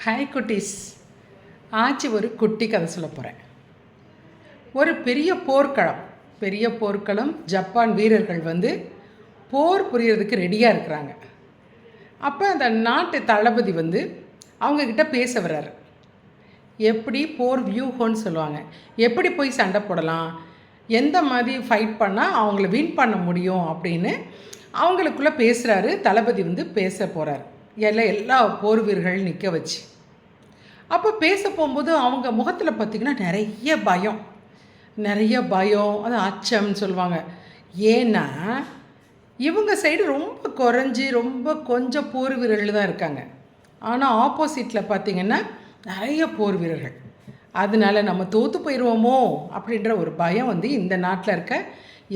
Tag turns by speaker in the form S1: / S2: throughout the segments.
S1: Hi குட்டீஸ். ஆச்சி ஒரு குட்டி கதை சொல்ல போகிறேன். ஒரு பெரிய போர்க்களம் ஜப்பான் வீரர்கள் போர் புரியறதுக்கு ரெடியாக இருக்கிறாங்க. அப்போ அந்த நாட்டு தளபதி அவங்கக்கிட்ட பேச வர்றாரு. எப்படி போர் வியூகம்னு சொல்லுவாங்க, எப்படி போய் சண்டை போடலாம், எந்த மாதிரி ஃபைட் பண்ணால் அவங்கள வின் பண்ண முடியும் அப்படின்னு அவங்களுக்குள்ளே பேசுகிறாரு. தளபதி பேச போகிறார். எல்லா போர் வீரர்கள் நிற்க வச்சு. அப்போ பேச போகும்போது அவங்க முகத்தில் பார்த்திங்கன்னா நிறைய பயம், அது அச்சம்னு சொல்லுவாங்க. ஏன்னா இவங்க சைடு ரொம்ப குறைஞ்சி கொஞ்சம் போர் வீரர்கள் தான் இருக்காங்க. ஆனால் ஆப்போசிட்டில் பார்த்திங்கன்னா நிறைய போர் வீரர்கள். அதனால நம்ம தோற்று போயிடுவோமோ அப்படின்ற ஒரு பயம் இந்த நாட்டில் இருக்க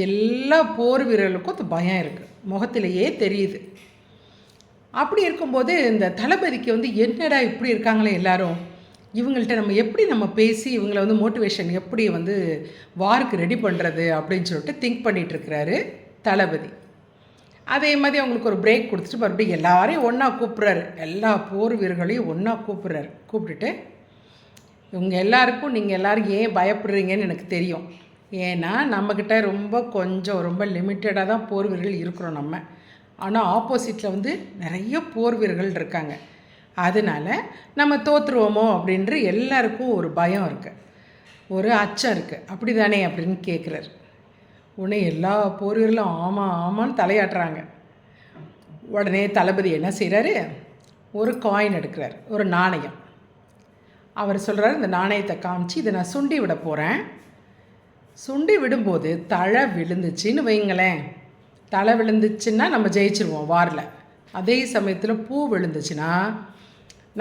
S1: எல்லா போர் வீரர்களுக்கும் அது பயம் இருக்குது, முகத்திலேயே தெரியுது. அப்படி இருக்கும்போது இந்த தளபதிக்கு என்னடா இப்படி இருக்காங்களே எல்லாரும், இவங்கள்ட்ட நம்ம எப்படி பேசி இவங்களை மோட்டிவேஷன் எப்படி வாருக்கு ரெடி பண்ணுறது அப்படின்னு சொல்லிட்டு திங்க் பண்ணிகிட்ருக்கிறாரு தளபதி. அதே மாதிரி அவங்களுக்கு ஒரு பிரேக் கொடுத்துட்டு மறுபடியும் எல்லாரையும் ஒன்றா கூப்பிட்றாரு. எல்லா போர் வீரர்களையும் ஒன்றா கூப்பிட்றாரு. கூப்பிட்டுட்டு இவங்க எல்லாருக்கும் நீங்கள் எல்லோரும் ஏன் பயப்படுறீங்கன்னு எனக்கு தெரியும். ஏன்னா நம்மக்கிட்ட ரொம்ப லிமிட்டடாக தான் போர் வீரர்கள் இருக்கிறோம் நம்ம. ஆனால் ஆப்போசிட்டில் நிறைய போர் வீரர்கள் இருக்காங்க. அதனால் நம்ம தோற்றுருவோமோ அப்படின்ற எல்லாருக்கும் ஒரு பயம் இருக்குது, ஒரு அச்சம் இருக்குது. அப்படி தானே அப்படின்னு கேட்குறாரு. உடனே எல்லா போர் வீரர்களும் ஆமான்னு தலையாட்டுறாங்க. உடனே தளபதி என்ன செய்கிறாரு, ஒரு காயின் எடுக்கிறார், ஒரு நாணயம். அவர் சொல்கிறார், இந்த நாணயத்தை காமிச்சு இதை நான் சுண்டி விட போகிறேன். சுண்டி விடும்போது தழை விழுந்துச்சின்னு வைங்களேன். தலை விழுந்துச்சுன்னா நம்ம ஜெயிச்சிருவோம் வாரில். அதே சமயத்தில் பூ விழுந்துச்சுன்னா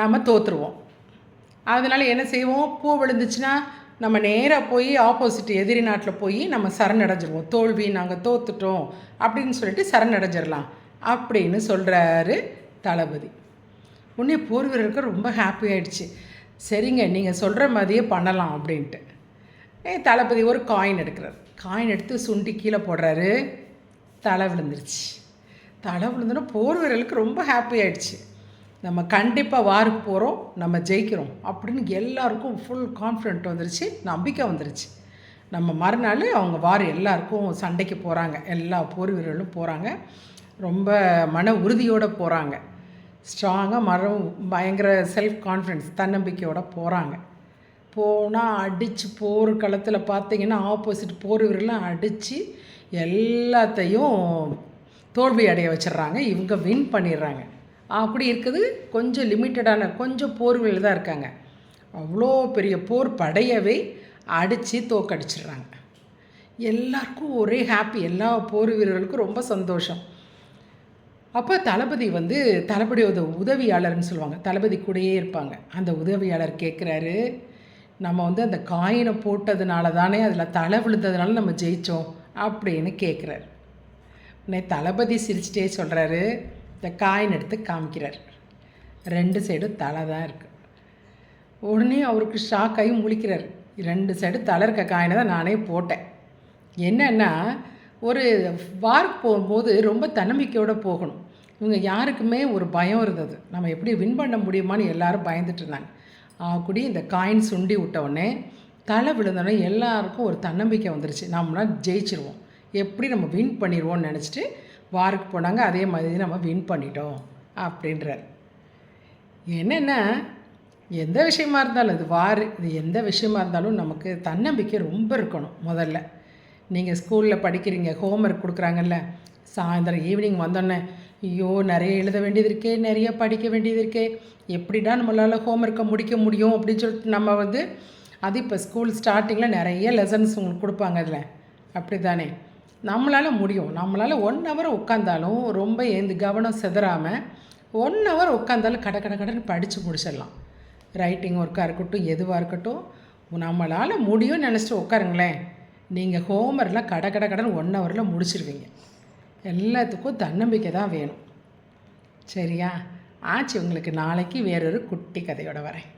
S1: நம்ம தோற்றுருவோம். அதனால் என்ன செய்வோம், பூ விழுந்துச்சுன்னா நம்ம நேராக போய் ஆப்போசிட் எதிரி நாட்டில் போய் நம்ம சரணடைஞ்சிருவோம். தோல்வி, நாங்கள் தோற்றுட்டோம் அப்படின்னு சொல்லிட்டு சரணடைஞ்சிடலாம் அப்படின்னு சொல்கிறாரு தளபதி. உடனே போர் வீரருக்கு ரொம்ப ஹாப்பி ஆகிடுச்சு. சரிங்க, நீங்கள் சொல்கிற மாதிரியே பண்ணலாம் அப்படின்ட்டு தளபதி ஒரு காயின் எடுக்கிறார். காயின் எடுத்து சுண்டி கீழே போடுறாரு. தலை விழுந்துருச்சு. தலை விழுந்தோன்னா போர் வீரர்களுக்கு ரொம்ப ஹாப்பி ஆகிடுச்சு. நம்ம கண்டிப்பாக வாருக்கு போகிறோம், நம்ம ஜெயிக்கிறோம் அப்படின்னு எல்லாருக்கும் ஃபுல் கான்ஃபிடென்ட் வந்துருச்சு, நம்பிக்கை வந்துருச்சு. நம்ம மறுநாள் அவங்க வார் எல்லாருக்கும் சண்டைக்கு போகிறாங்க. எல்லா போர் வீரர்களும் போகிறாங்க. ரொம்ப மன உறுதியோடு போகிறாங்க. ஸ்ட்ராங்காக பயங்கர செல்ஃப் கான்ஃபிடென்ஸ், தன்னம்பிக்கையோடு போகிறாங்க. போனால் அடித்து போர் களத்தில் பார்த்திங்கன்னா ஆப்போசிட் போர் வீரர்லாம் அடித்து எல்லாத்தையும் தோல்வி அடைய வச்சிடுறாங்க. இவங்க வின் பண்ணிடுறாங்க. அப்படி இருக்குது கொஞ்சம் லிமிட்டடான கொஞ்சம் போர் வீரர்கள் தான் இருக்காங்க. அவ்வளோ பெரிய போர் படையவே அடித்து தோக்கடிச்சிடுறாங்க. எல்லாருக்கும் ஒரே ஹாப்பி, எல்லா போர் வீரர்களுக்கும் ரொம்ப சந்தோஷம். அப்போ தளபதி தளபதியோட உதவியாளர்னு சொல்லுவாங்க, தளபதி கூடயே இருப்பாங்க. அந்த உதவியாளர் கேட்குறாரு, நம்ம அந்த காயினை போட்டதுனால தானே, அதில் தலை விழுந்ததுனால நம்ம ஜெயித்தோம் அப்படின்னு கேட்குறாரு. உடனே தளபதி சிரிச்சிட்டே சொல்கிறாரு, இந்த காயின் எடுத்து காமிக்கிறார். 2 சைடும் தலை தான் இருக்குது. உடனே அவருக்கு ஷாக் ஆகி முழிக்கிறார். 2 சைடு தலை இருக்க காயினை தான் நானே போட்டேன். என்னென்னா, ஒரு வார்க்கு போகும்போது ரொம்ப தன்னம்பிக்கையோடு போகணும். இவங்க யாருக்குமே ஒரு பயம் இருந்தது, நம்ம எப்படி வின் பண்ண முடியுமான்னு எல்லோரும் பயந்துட்டு இருந்தாங்க. கூடி இந்த காயின் சுண்டி விட்டவுடனே தலை விழுந்தோடனே எல்லாருக்கும் ஒரு தன்னம்பிக்கை வந்துருச்சு. நம்மளாம் ஜெயிச்சிருவோம், எப்படி நம்ம வின் பண்ணிடுவோம்னு நினச்சிட்டு வாருக்கு போனாங்க. அதே மாதிரி நம்ம வின் பண்ணிட்டோம் அப்படின்றார். என்னென்னா, எந்த விஷயமா இருந்தாலும் இது எந்த விஷயமா இருந்தாலும் நமக்கு தன்னம்பிக்கை ரொம்ப இருக்கணும். முதல்ல நீங்கள் ஸ்கூலில் படிக்கிறீங்க, ஹோம்ஒர்க் கொடுக்குறாங்கல்ல, சாயந்தரம் ஈவினிங் வந்தோடனே ஐயோ நிறைய எழுத வேண்டியது இருக்கே, நிறைய படிக்க வேண்டியது இருக்கே, எப்படிடா நம்மளால் ஹோம்ஒர்க்கை முடிக்க முடியும் அப்படின்னு சொல்லிட்டு நம்ம அது இப்போ ஸ்கூல் ஸ்டார்டிங்கில் நிறைய லெசன்ஸ் உங்களுக்கு கொடுப்பாங்க. அதில் அப்படி தானே நம்மளால் முடியும். நம்மளால் 1 ஹவர் உட்காந்தாலும் ரொம்ப கவனம் சிதறாமல் 1 ஹவர் உட்காந்தாலும் கடன்னு படித்து முடிச்சிடலாம். ரைட்டிங் ஒர்க்காக இருக்கட்டும், எதுவாக இருக்கட்டும், நம்மளால் முடியும்னு நினச்சிட்டு உட்காருங்களேன். நீங்கள் ஹோம்ஒர்க்லாம் கடன்னு 1 ஹவரில் முடிச்சிருவீங்க. எல்லாத்துக்கும் தன்னம்பிக்கை தான் வேணும். சரியா? ஆச்சு. உங்களுக்கு நாளைக்கு வேறொரு குட்டி கதையோடு வரேன்.